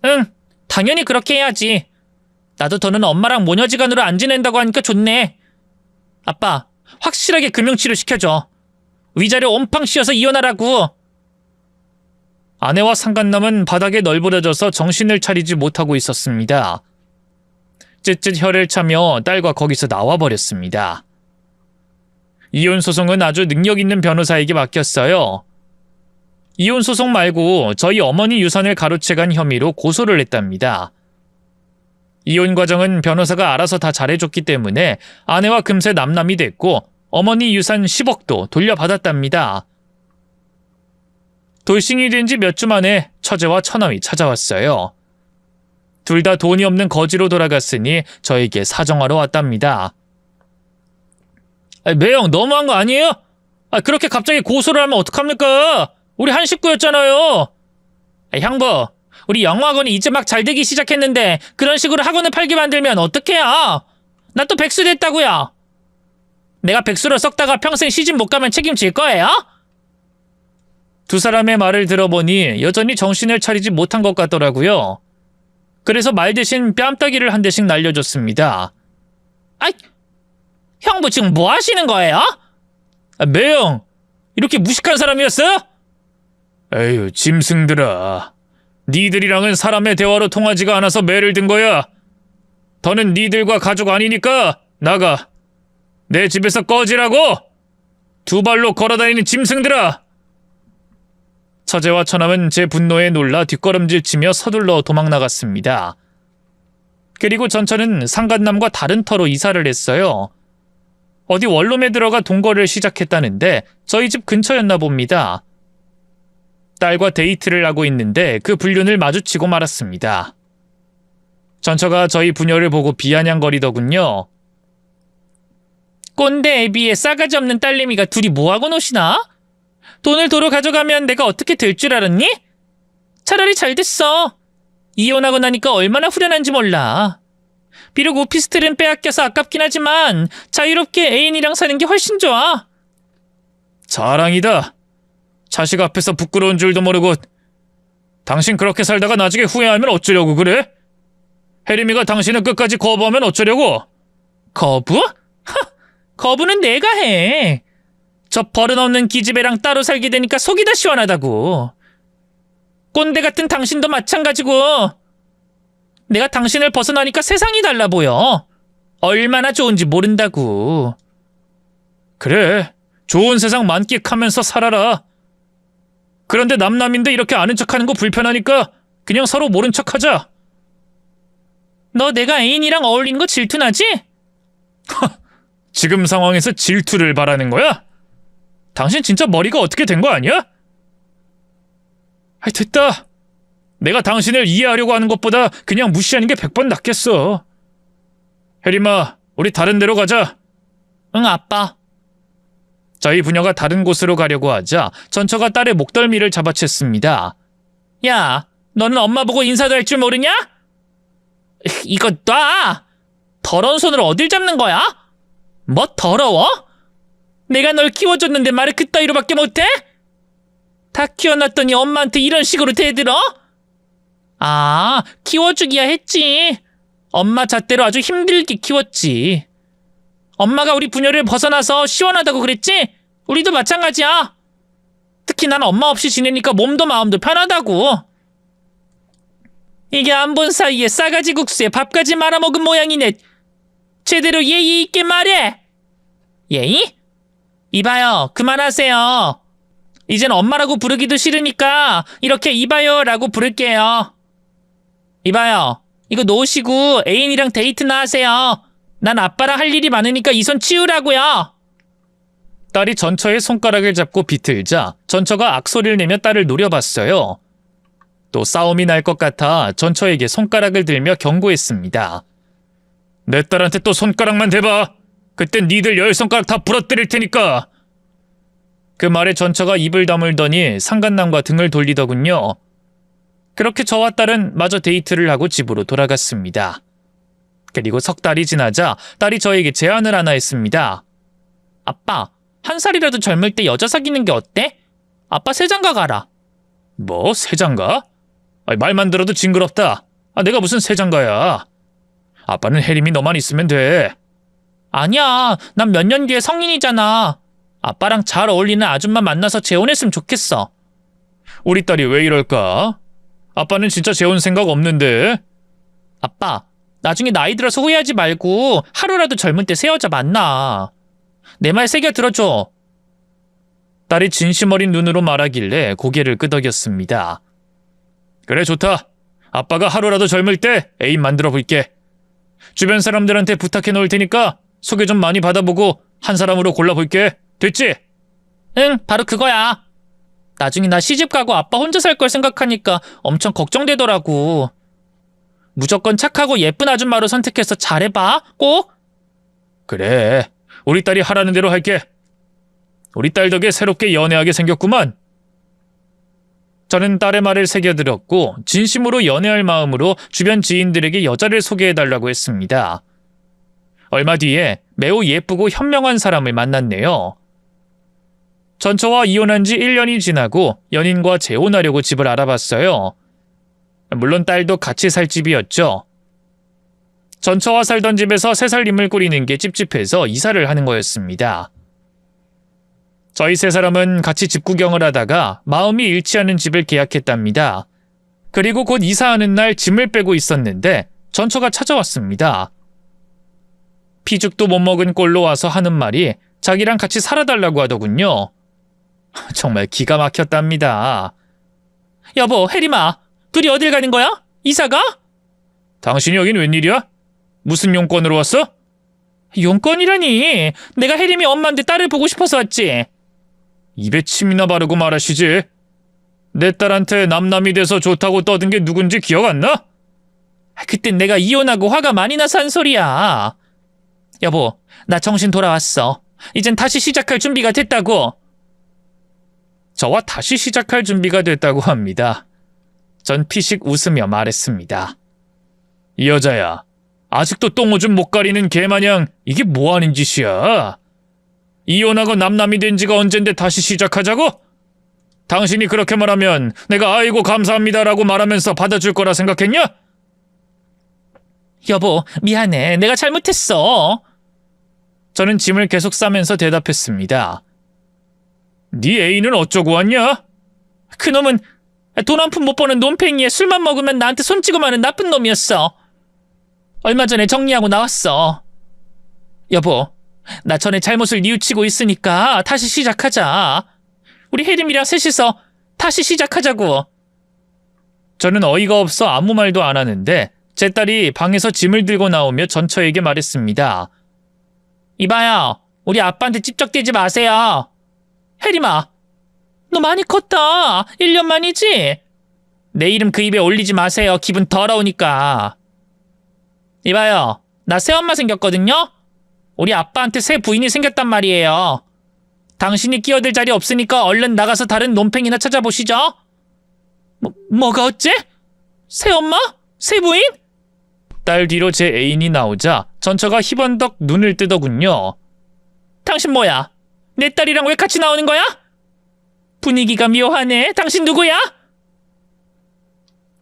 응, 당연히 그렇게 해야지. 나도 더는 엄마랑 모녀지간으로 안 지낸다고 하니까 좋네. 아빠, 확실하게 금융치료 시켜줘. 위자료 온팡 씌워서 이혼하라고. 아내와 상간남은 바닥에 널브러져서 정신을 차리지 못하고 있었습니다. 쯧쯧 혀를 차며 딸과 거기서 나와버렸습니다. 이혼 소송은 아주 능력 있는 변호사에게 맡겼어요. 이혼 소송 말고 저희 어머니 유산을 가로채간 혐의로 고소를 했답니다. 이혼 과정은 변호사가 알아서 다 잘해줬기 때문에 아내와 금세 남남이 됐고 어머니 유산 10억도 돌려받았답니다. 돌싱이 된 지 몇 주 만에 처제와 처남이 찾아왔어요. 둘 다 돈이 없는 거지로 돌아갔으니 저에게 사정하러 왔답니다. 매형, 너무한 거 아니에요? 그렇게 갑자기 고소를 하면 어떡합니까? 우리 한 식구였잖아요. 형부, 우리 영어학원이 이제 막 잘 되기 시작했는데 그런 식으로 학원을 팔게 만들면 어떡해요? 나 또 백수 됐다고요. 내가 백수로 썩다가 평생 시집 못 가면 책임질 거예요? 두 사람의 말을 들어보니 여전히 정신을 차리지 못한 것 같더라고요. 그래서 말 대신 뺨따기를 한 대씩 날려줬습니다. 형부 지금 뭐 하시는 거예요? 매형, 이렇게 무식한 사람이었어요? 에휴, 짐승들아. 니들이랑은 사람의 대화로 통하지가 않아서 매를 든 거야. 더는 니들과 가족 아니니까 나가. 내 집에서 꺼지라고! 두 발로 걸어다니는 짐승들아! 처제와 처남은 제 분노에 놀라 뒷걸음질치며 서둘러 도망나갔습니다. 그리고 전처는 상간남과 다른 터로 이사를 했어요. 어디 원룸에 들어가 동거를 시작했다는데 저희 집 근처였나 봅니다. 딸과 데이트를 하고 있는데 그 불륜을 마주치고 말았습니다. 전처가 저희 부녀를 보고 비아냥거리더군요. 꼰대 애비에 싸가지 없는 딸내미가 둘이 뭐하고 노시나? 돈을 도로 가져가면 내가 어떻게 될 줄 알았니? 차라리 잘 됐어. 이혼하고 나니까 얼마나 후련한지 몰라. 비록 오피스텔은 빼앗겨서 아깝긴 하지만 자유롭게 애인이랑 사는 게 훨씬 좋아. 자랑이다. 자식 앞에서 부끄러운 줄도 모르고. 당신 그렇게 살다가 나중에 후회하면 어쩌려고 그래? 혜림이가 당신을 끝까지 거부하면 어쩌려고? 거부? 거부는 내가 해. 저 버릇없는 기집애랑 따로 살게 되니까 속이 다 시원하다고. 꼰대 같은 당신도 마찬가지고. 내가 당신을 벗어나니까 세상이 달라 보여. 얼마나 좋은지 모른다고. 그래, 좋은 세상 만끽하면서 살아라. 그런데 남남인데 이렇게 아는 척하는 거 불편하니까 그냥 서로 모른 척하자. 너 내가 애인이랑 어울리는 거 질투나지? 지금 상황에서 질투를 바라는 거야? 당신 진짜 머리가 어떻게 된 거 아니야? 됐다. 내가 당신을 이해하려고 하는 것보다 그냥 무시하는 게 100번 낫겠어. 혜림아, 우리 다른 데로 가자. 응, 아빠. 저희 부녀가 다른 곳으로 가려고 하자 전처가 딸의 목덜미를 잡아챘습니다. 야, 너는 엄마 보고 인사도 할 줄 모르냐? 이거 놔! 더러운 손으로 어딜 잡는 거야? 뭐 더러워? 내가 널 키워줬는데 말을 그따위로밖에 못해? 다 키워놨더니 엄마한테 이런 식으로 대들어? 아, 키워주기야 했지. 엄마 잣대로 아주 힘들게 키웠지. 엄마가 우리 부녀를 벗어나서 시원하다고 그랬지? 우리도 마찬가지야. 특히 난 엄마 없이 지내니까 몸도 마음도 편하다고. 이게 안 본 사이에 싸가지 국수에 밥까지 말아먹은 모양이네. 제대로 예의 있게 말해. 예의? 이봐요, 그만하세요. 이젠 엄마라고 부르기도 싫으니까 이렇게 이봐요라고 부를게요. 이봐요, 이거 놓으시고 애인이랑 데이트나 하세요. 난 아빠랑 할 일이 많으니까 이 손 치우라고요. 딸이 전처의 손가락을 잡고 비틀자 전처가 악소리를 내며 딸을 노려봤어요. 또 싸움이 날 것 같아 전처에게 손가락을 들며 경고했습니다. 내 딸한테 또 손가락만 대봐. 그땐 니들 10손가락 다 부러뜨릴 테니까. 그 말에 전처가 입을 다물더니 상간남과 등을 돌리더군요. 그렇게 저와 딸은 마저 데이트를 하고 집으로 돌아갔습니다. 그리고 석 달이 지나자 딸이 저에게 제안을 하나 했습니다. 아빠, 1살이라도 젊을 때 여자 사귀는 게 어때? 아빠 세장가 가라. 뭐, 세장가? 말만 들어도 징그럽다. 내가 무슨 세장가야. 아빠는 혜림이 너만 있으면 돼. 아니야, 난 몇 년 뒤에 성인이잖아. 아빠랑 잘 어울리는 아줌마 만나서 재혼했으면 좋겠어. 우리 딸이 왜 이럴까? 아빠는 진짜 재혼 생각 없는데. 아빠, 나중에 나이 들어서 후회하지 말고 하루라도 젊은 때 새 여자 만나. 내 말 새겨 들어줘. 딸이 진심 어린 눈으로 말하길래 고개를 끄덕였습니다. 그래, 좋다. 아빠가 하루라도 젊을 때 애인 만들어 볼게. 주변 사람들한테 부탁해 놓을 테니까 소개 좀 많이 받아보고 한 사람으로 골라볼게. 됐지? 응, 바로 그거야. 나중에 나 시집가고 아빠 혼자 살 걸 생각하니까 엄청 걱정되더라고. 무조건 착하고 예쁜 아줌마로 선택해서 잘해봐, 꼭. 그래, 우리 딸이 하라는 대로 할게. 우리 딸 덕에 새롭게 연애하게 생겼구만. 저는 딸의 말을 새겨들었고 진심으로 연애할 마음으로 주변 지인들에게 여자를 소개해달라고 했습니다. 얼마 뒤에 매우 예쁘고 현명한 사람을 만났네요. 전처와 이혼한 지 1년이 지나고 연인과 재혼하려고 집을 알아봤어요. 물론 딸도 같이 살 집이었죠. 전처와 살던 집에서 새 살림을 꾸리는 게 찝찝해서 이사를 하는 거였습니다. 저희 세 사람은 같이 집 구경을 하다가 마음이 일치하는 집을 계약했답니다. 그리고 곧 이사하는 날 짐을 빼고 있었는데 전처가 찾아왔습니다. 피죽도 못 먹은 꼴로 와서 하는 말이 자기랑 같이 살아달라고 하더군요. 정말 기가 막혔답니다. 여보, 혜림아, 둘이 어딜 가는 거야? 이사가? 당신이 여긴 웬일이야? 무슨 용건으로 왔어? 용건이라니, 내가 혜림이 엄마인데 딸을 보고 싶어서 왔지. 입에 침이나 바르고 말하시지. 내 딸한테 남남이 돼서 좋다고 떠든 게 누군지 기억 안 나? 그땐 내가 이혼하고 화가 많이 나서 한 소리야. 여보, 나 정신 돌아왔어. 이젠 다시 시작할 준비가 됐다고. 저와 다시 시작할 준비가 됐다고 합니다. 전 피식 웃으며 말했습니다. 이 여자야, 아직도 똥오줌 못 가리는 개마냥 이게 뭐하는 짓이야? 이혼하고 남남이 된 지가 언젠데 다시 시작하자고? 당신이 그렇게 말하면 내가 아이고 감사합니다라고 말하면서 받아줄 거라 생각했냐? 여보, 미안해. 내가 잘못했어. 저는 짐을 계속 싸면서 대답했습니다. 네 애인은 어쩌고 왔냐? 그놈은 돈 한 푼 못 버는 논팽이에 술만 먹으면 나한테 손찌고 마는 나쁜 놈이었어. 얼마 전에 정리하고 나왔어. 여보, 나 전에 잘못을 뉘우치고 있으니까 다시 시작하자. 우리 혜림이랑 셋이서 다시 시작하자고. 저는 어이가 없어 아무 말도 안 하는데 제 딸이 방에서 짐을 들고 나오며 전처에게 말했습니다. 이봐요, 우리 아빠한테 찝쩍대지 마세요. 혜림아, 너 많이 컸다. 1년 만이지? 내 이름 그 입에 올리지 마세요. 기분 더러우니까. 이봐요, 나 새엄마 생겼거든요? 우리 아빠한테 새 부인이 생겼단 말이에요. 당신이 끼어들 자리 없으니까 얼른 나가서 다른 논팽이나 찾아보시죠. 뭐가 어째? 새엄마? 새 부인? 딸 뒤로 제 애인이 나오자 전처가 희번덕 눈을 뜨더군요. 당신 뭐야? 내 딸이랑 왜 같이 나오는 거야? 분위기가 묘하네. 당신 누구야?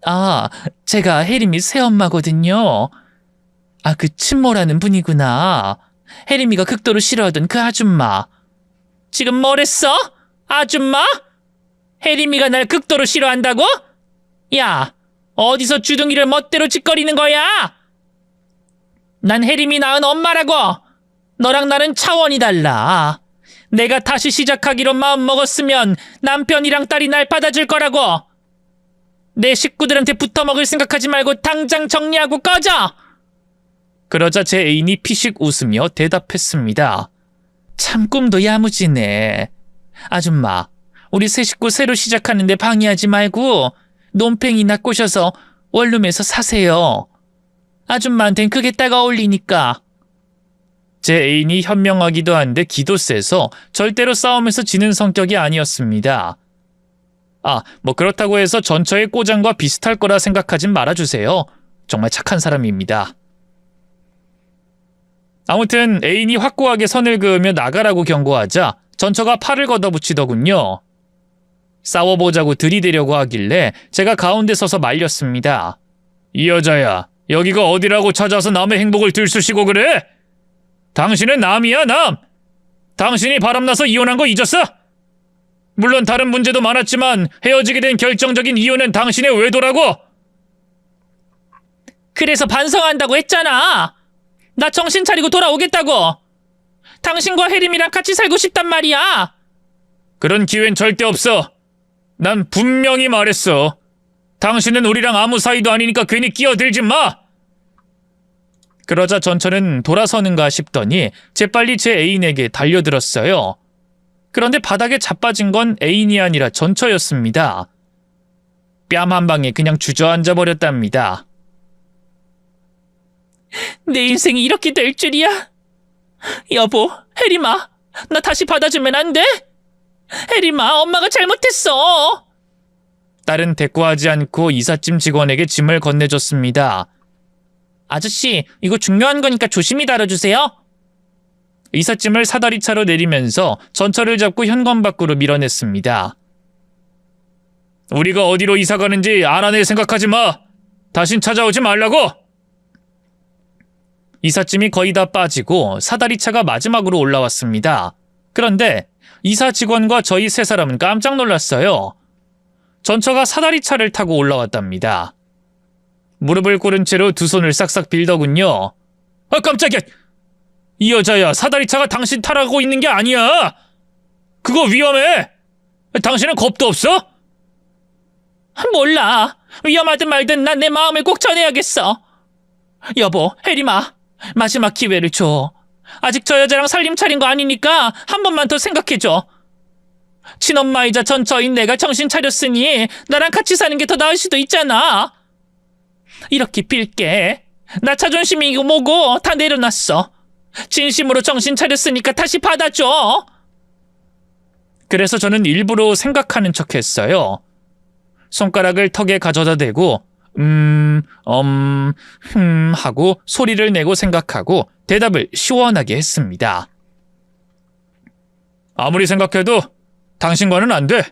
아, 제가 혜림이 새엄마거든요. 아, 그 침모라는 분이구나. 혜림이가 극도로 싫어하던 그 아줌마. 지금 뭐랬어? 아줌마? 혜림이가 날 극도로 싫어한다고? 야, 어디서 주둥이를 멋대로 짓거리는 거야? 난 혜림이 낳은 엄마라고. 너랑 나는 차원이 달라. 내가 다시 시작하기로 마음먹었으면 남편이랑 딸이 날 받아줄 거라고. 내 식구들한테 붙어먹을 생각하지 말고 당장 정리하고 꺼져. 그러자 제 애인이 피식 웃으며 대답했습니다. 참 꿈도 야무지네. 아줌마, 우리 새 식구 새로 시작하는데 방해하지 말고 논팽이나 꼬셔서 원룸에서 사세요. 아줌마한텐 그게 딱 어울리니까. 제 애인이 현명하기도 한데 기도 세서 절대로 싸움에서 지는 성격이 아니었습니다. 아, 뭐 그렇다고 해서 전처의 꼬장과 비슷할 거라 생각하진 말아주세요. 정말 착한 사람입니다. 아무튼 애인이 확고하게 선을 그으며 나가라고 경고하자 전처가 팔을 걷어붙이더군요. 싸워보자고 들이대려고 하길래 제가 가운데 서서 말렸습니다. 이 여자야, 여기가 어디라고 찾아서 남의 행복을 들쑤시고 그래? 당신은 남이야, 남! 당신이 바람나서 이혼한 거 잊었어? 물론 다른 문제도 많았지만 헤어지게 된 결정적인 이유는 당신의 외도라고! 그래서 반성한다고 했잖아! 나 정신 차리고 돌아오겠다고! 당신과 혜림이랑 같이 살고 싶단 말이야! 그런 기회는 절대 없어! 난 분명히 말했어. 당신은 우리랑 아무 사이도 아니니까 괜히 끼어들지 마! 그러자 전처는 돌아서는가 싶더니 재빨리 제 애인에게 달려들었어요. 그런데 바닥에 자빠진 건 애인이 아니라 전처였습니다. 뺨 한 방에 그냥 주저앉아 버렸답니다. 내 인생이 이렇게 될 줄이야? 여보, 혜림아, 나 다시 받아주면 안 돼? 혜림아, 엄마가 잘못했어. 딸은 대꾸하지 않고 이삿짐 직원에게 짐을 건네줬습니다. 아저씨, 이거 중요한 거니까 조심히 다뤄주세요. 이삿짐을 사다리차로 내리면서 전처를 잡고 현관 밖으로 밀어냈습니다. 우리가 어디로 이사 가는지 알아낼 생각하지 마. 다신 찾아오지 말라고. 이삿짐이 거의 다 빠지고 사다리차가 마지막으로 올라왔습니다. 그런데 이사 직원과 저희 세 사람은 깜짝 놀랐어요. 전처가 사다리차를 타고 올라왔답니다. 무릎을 꿇은 채로 두 손을 싹싹 빌더군요. 아, 깜짝이야! 이 여자야, 사다리차가 당신 타라고 있는 게 아니야! 그거 위험해! 당신은 겁도 없어? 몰라. 위험하든 말든 난 내 마음을 꼭 전해야겠어. 여보, 혜림아, 마지막 기회를 줘. 아직 저 여자랑 살림 차린 거 아니니까 한 번만 더 생각해줘. 친엄마이자 전처인 내가 정신 차렸으니 나랑 같이 사는 게 더 나을 수도 있잖아. 이렇게 빌게. 나 자존심이 이거 뭐고 다 내려놨어. 진심으로 정신 차렸으니까 다시 받아줘. 그래서 저는 일부러 생각하는 척 했어요. 손가락을 턱에 가져다 대고 하고 소리를 내고 생각하고 대답을 시원하게 했습니다. 아무리 생각해도 당신과는 안 돼.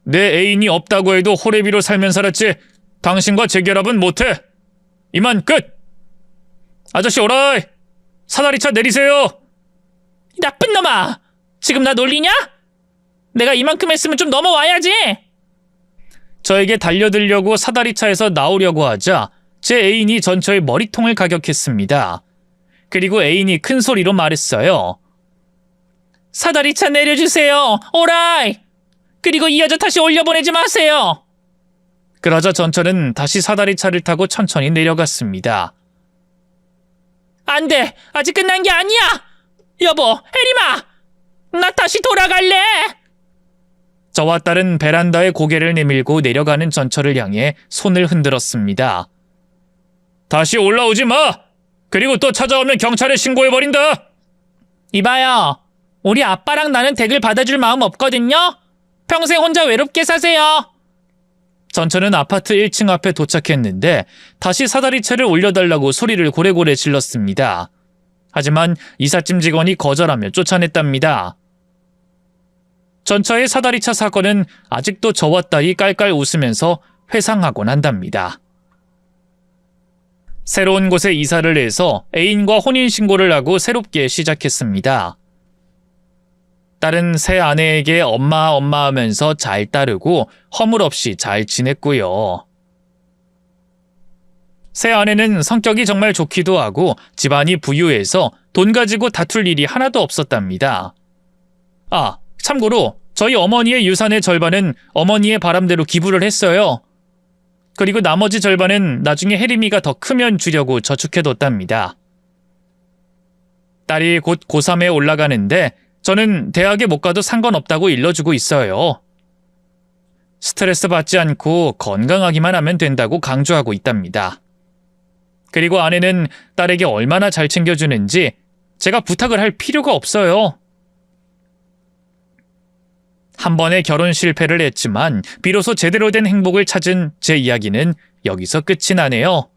내 애인이 없다고 해도 호래비로 살면 살았지 당신과 재결합은 못해. 이만 끝. 아저씨 오라이. 사다리차 내리세요. 나쁜 놈아. 지금 나 놀리냐? 내가 이만큼 했으면 좀 넘어와야지. 저에게 달려들려고 사다리차에서 나오려고 하자 제 애인이 전처의 머리통을 가격했습니다. 그리고 애인이 큰 소리로 말했어요. 사다리차 내려주세요. 오라이. 그리고 이 여자 다시 올려보내지 마세요. 그러자 전처는 다시 사다리차를 타고 천천히 내려갔습니다. 안 돼. 아직 끝난 게 아니야. 여보, 혜림아. 나 다시 돌아갈래. 저와 딸은 베란다에 고개를 내밀고 내려가는 전처를 향해 손을 흔들었습니다. 다시 올라오지 마. 그리고 또 찾아오면 경찰에 신고해버린다. 이봐요. 우리 아빠랑 나는 댁을 받아줄 마음 없거든요. 평생 혼자 외롭게 사세요. 전처는 아파트 1층 앞에 도착했는데 다시 사다리차를 올려달라고 소리를 고래고래 질렀습니다. 하지만 이삿짐 직원이 거절하며 쫓아냈답니다. 전처의 사다리차 사건은 아직도 저와 딸이 깔깔 웃으면서 회상하곤 한답니다. 새로운 곳에 이사를 해서 애인과 혼인신고를 하고 새롭게 시작했습니다. 딸은 새 아내에게 엄마 하면서 잘 따르고 허물없이 잘 지냈고요. 새 아내는 성격이 정말 좋기도 하고 집안이 부유해서 돈 가지고 다툴 일이 하나도 없었답니다. 아, 참고로 저희 어머니의 유산의 절반은 어머니의 바람대로 기부를 했어요. 그리고 나머지 절반은 나중에 혜림이가 더 크면 주려고 저축해뒀답니다. 딸이 곧 고3에 올라가는데 저는 대학에 못 가도 상관없다고 일러주고 있어요. 스트레스 받지 않고 건강하기만 하면 된다고 강조하고 있답니다. 그리고 아내는 딸에게 얼마나 잘 챙겨주는지 제가 부탁을 할 필요가 없어요. 한 번의 결혼 실패를 했지만 비로소 제대로 된 행복을 찾은 제 이야기는 여기서 끝이 나네요.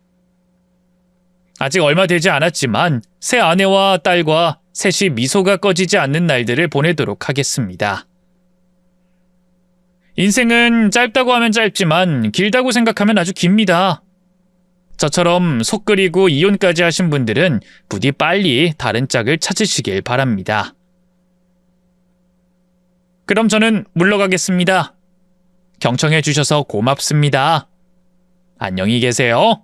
아직 얼마 되지 않았지만 새 아내와 딸과 셋이 미소가 꺼지지 않는 날들을 보내도록 하겠습니다. 인생은 짧다고 하면 짧지만 길다고 생각하면 아주 깁니다. 저처럼 속 끓이고 이혼까지 하신 분들은 부디 빨리 다른 짝을 찾으시길 바랍니다. 그럼 저는 물러가겠습니다. 경청해 주셔서 고맙습니다. 안녕히 계세요.